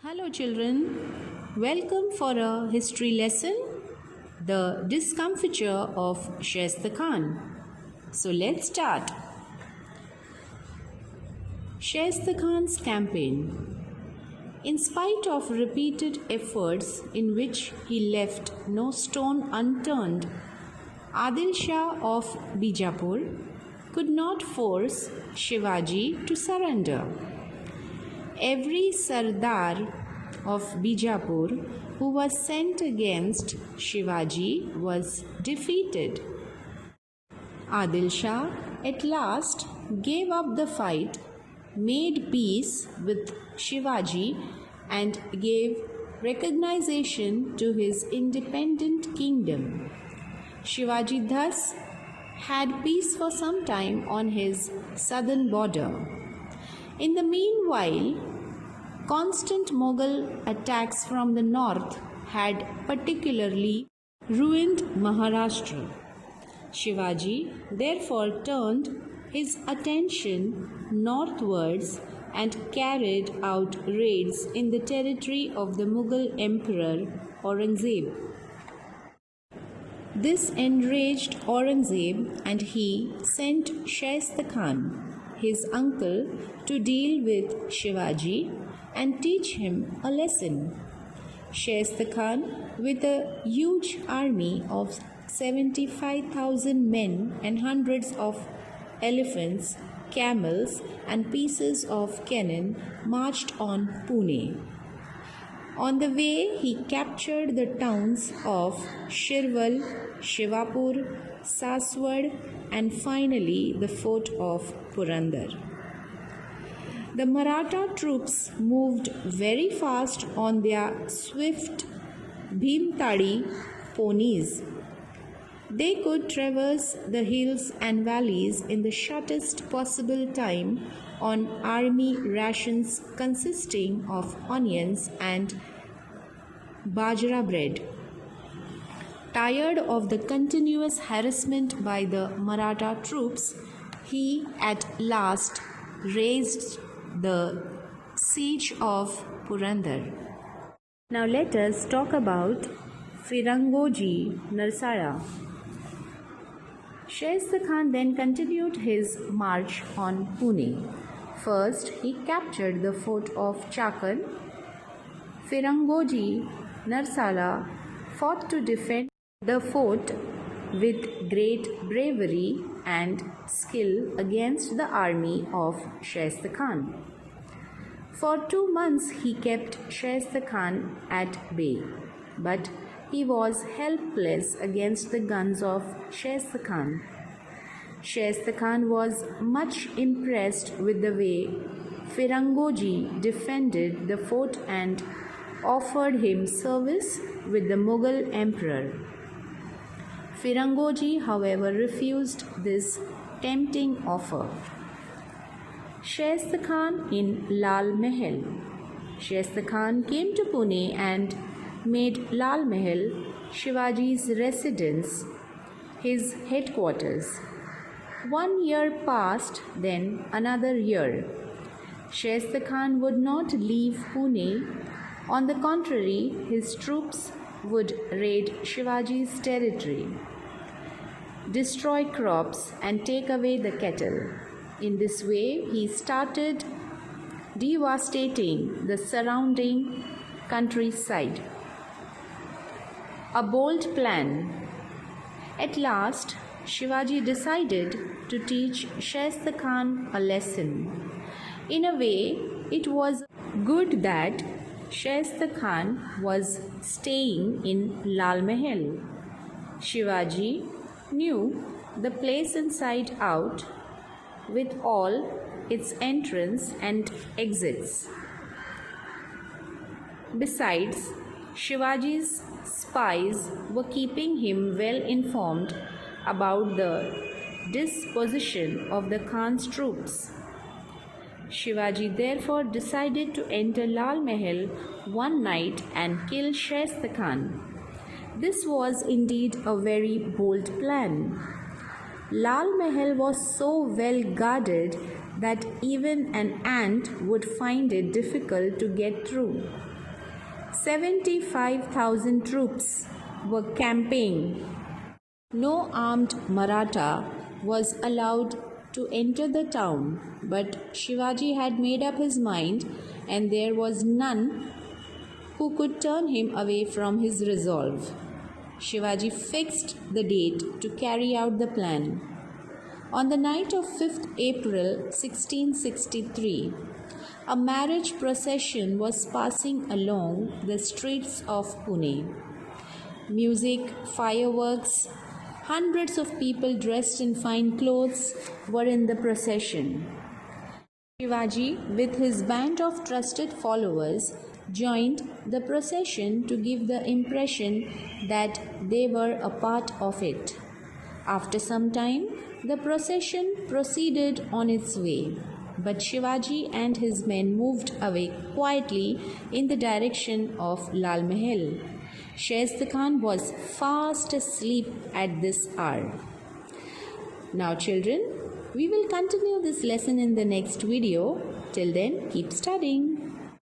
Hello children, welcome for a history lesson, the Discomfiture of Shaistakhan. So let's start. Shaistakhan's campaign. In spite of repeated efforts in which he left no stone unturned, Adil Shah of Bijapur could not force Shivaji to surrender. Every Sardar of Bijapur who was sent against Shivaji was defeated. Adil Shah at last gave up the fight, made peace with Shivaji, and gave recognition to his independent kingdom. Shivaji thus had peace for some time on his southern border. In the meanwhile, constant Mughal attacks from the north had particularly ruined Maharashtra. Shivaji therefore turned his attention northwards and carried out raids in the territory of the Mughal Emperor Aurangzeb. This enraged Aurangzeb and he sent Shaistakhan, his uncle, to deal with Shivaji and teach him a lesson. Shaistakhan, with a huge army of 75,000 men and hundreds of elephants, camels, and pieces of cannon, marched on Pune. On the way, he captured the towns of Shirwal, Shivapur, Saswad, and finally the fort of Purandar. The Maratha troops moved very fast on their swift Bhimtadi ponies. They could traverse the hills and valleys in the shortest possible time on army rations consisting of onions and bajra bread. Tired of the continuous harassment by the Maratha troops, he at last raised the siege of Purandar. Now let us talk about Firangoji Narsara. Shaistakhan then continued his march on Pune. First, he captured the fort of Chakan. Firangoji Narsara fought to defend the fort with great bravery and skill against the army of Shaistakhan. For 2 months he kept Shaistakhan at bay, but he was helpless against the guns of Shaistakhan. Shaistakhan was much impressed with the way Firangoji defended the fort and offered him service with the Mughal emperor. Firangoji, however, refused this tempting offer. Shaistakhan in Lal Mahal. Shaistakhan came to Pune and made Lal Mahal Shivaji's residence, his headquarters. 1 year passed, then another year. Shaistakhan would not leave Pune. On the contrary, his troops would raid Shivaji's territory, destroy crops, and take away the cattle. In this way, he started devastating the surrounding countryside. A bold plan. At last, Shivaji decided to teach Shaistakhan a lesson. In a way, it was good that Shaistakhan was staying in Lal Mahal. Shivaji knew the place inside out, with all its entrance and exits. Besides, Shivaji's spies were keeping him well informed about the disposition of the Khan's troops. Shivaji therefore decided to enter Lal Mahal one night and kill Shaistakhan. This was indeed a very bold plan. Lal Mahal was so well guarded that even an ant would find it difficult to get through. 75,000 troops were camping. No armed Maratha was allowed to enter the town, but Shivaji had made up his mind, and there was none who could turn him away from his resolve. Shivaji fixed the date to carry out the plan. On the night of 5th April 1663, a marriage procession was passing along the streets of Pune. Music, fireworks, hundreds of people dressed in fine clothes were in the procession. Shivaji, with his band of trusted followers, joined the procession to give the impression that they were a part of it. After some time, the procession proceeded on its way, but Shivaji and his men moved away quietly in the direction of Lal Mahal. Shaistakhan was fast asleep at this hour. Now children, we will continue this lesson in the next video. Till then, keep studying.